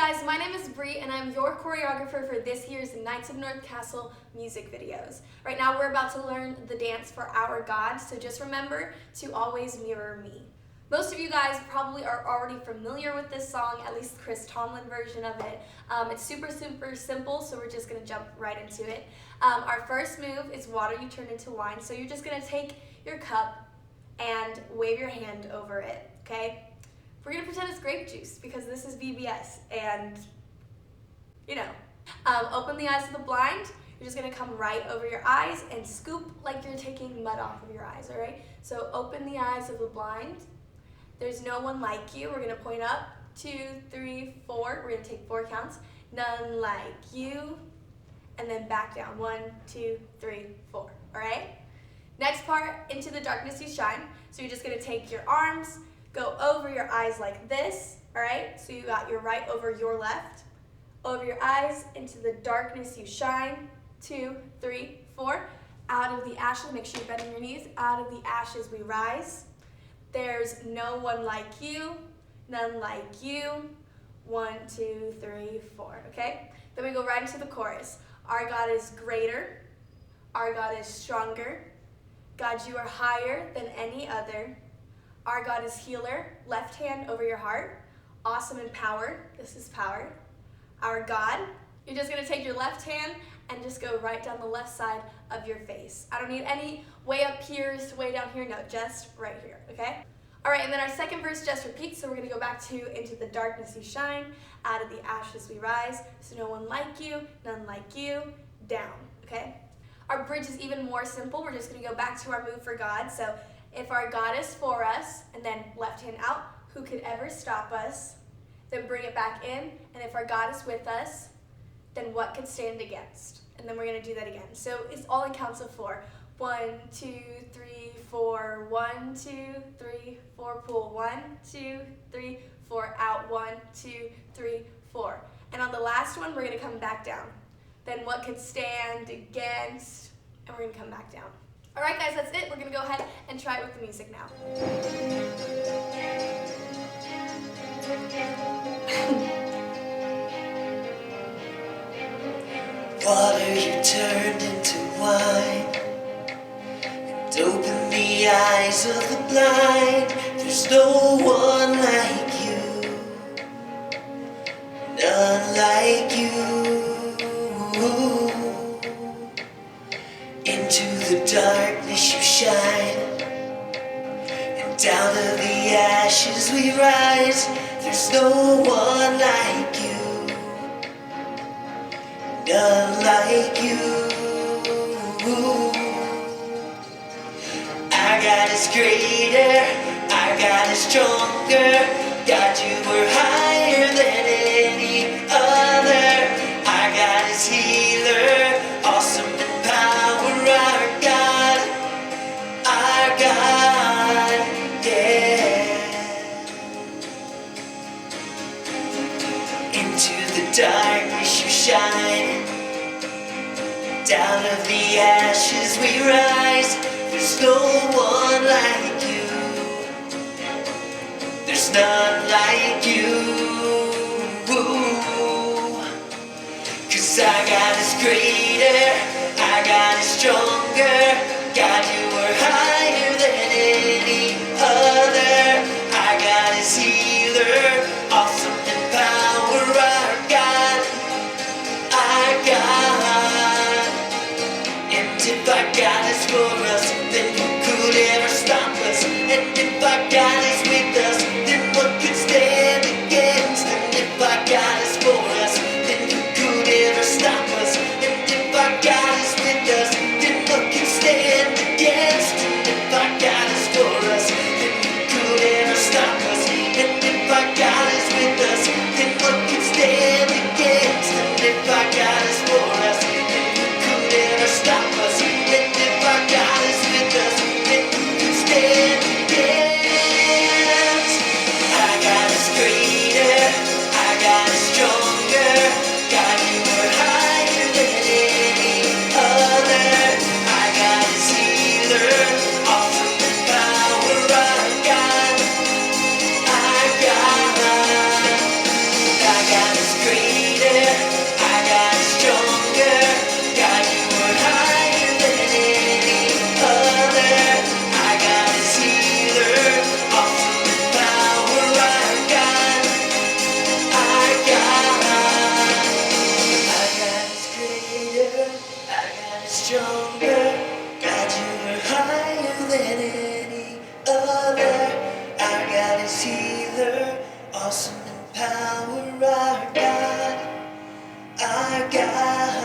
guys, my name is Bree and I'm your choreographer for this year's Knights of North Castle music videos. Right now we're about to learn the dance for Our God, so just remember to always mirror me. Most of you guys probably are already familiar with this song, at least the Chris Tomlin version of it. It's super simple, so we're just gonna jump right into it. Our first move is water you turn into wine, so you're just gonna take your cup and wave your hand over it, okay? We're gonna pretend it's grape juice because this is VBS and, open the eyes of the blind. You're just gonna come right over your eyes and scoop like you're taking mud off of your eyes, all right? So open the eyes of the blind. There's no one like you. We're gonna point up, 2, 3, 4. We're gonna take 4 counts. None like you. And then back down, 1, 2, 3, 4, all right? Next part, into the darkness you shine. So you're just gonna take your arms, go over your eyes like this, all right? So you got your right over your left. Over your eyes, into the darkness you shine. 2, 3, 4. Out of the ashes, make sure you're bending your knees. Out of the ashes we rise. There's no one like you, none like you. 1, 2, 3, 4, okay? Then we go right into the chorus. Our God is greater. Our God is stronger. God, you are higher than any other. Our God is healer, left hand over your heart. Awesome in power, this is power. Our God, you're just gonna take your left hand and just go right down the left side of your face. I don't need any way up here, way down here, no, just right here, okay? All right, and then our second verse just repeats, so we're gonna go back to into the darkness you shine, out of the ashes we rise, so no one like you, none like you, down, okay? Our bridge is even more simple. We're just gonna go back to our move for God, so if our God is for us, and then left hand out, who could ever stop us? Then bring it back in, and if our God is with us, then what could stand against? And then we're gonna do that again. So it's all in counts of 4. 1, 2, 3, 4, 1, 2, 3, 4, pull, 1, 2, 3, 4, out, 1, 2, 3, 4. And on the last one, we're gonna come back down. Then what could stand against? And we're gonna come back down. All right, guys, that's it. We're gonna go ahead and try it with the music now. Water you turned into wine, and open the eyes of the blind. There's no one like you, none like you. Into the darkness you shine, and out of the ashes we rise. There's no one like you, none like you. Our God is greater, our God is stronger. God, you were higher than any other. Our God is healer, awesome in power. Our God, yeah. Into the darkness you shine, down of the ashes we rise. There's no one like you, there's none like you. 'Cause our God is greater, our God is stronger. God, you are higher than any other. Our God is healer, awesome in power. Our God. And if our God is for us, then who could ever stop us? And if our God is with us, then what could stand against? And if our God is for us, then who could ever stop us? And if our God is with us, then what could stand against? And if our God is for us, then who could ever stop us? And if our God is with us, then what could stand against? And if our God is for us, then who could ever stop us? And if our God is with us, then who could stand against? Our God is greater, our God is stronger. God, you are higher than any other. Our God is healer, awesome in power. Our God, our God is stronger. God, you are higher than any other. Our God is healer, awesome in power. Our God, our God.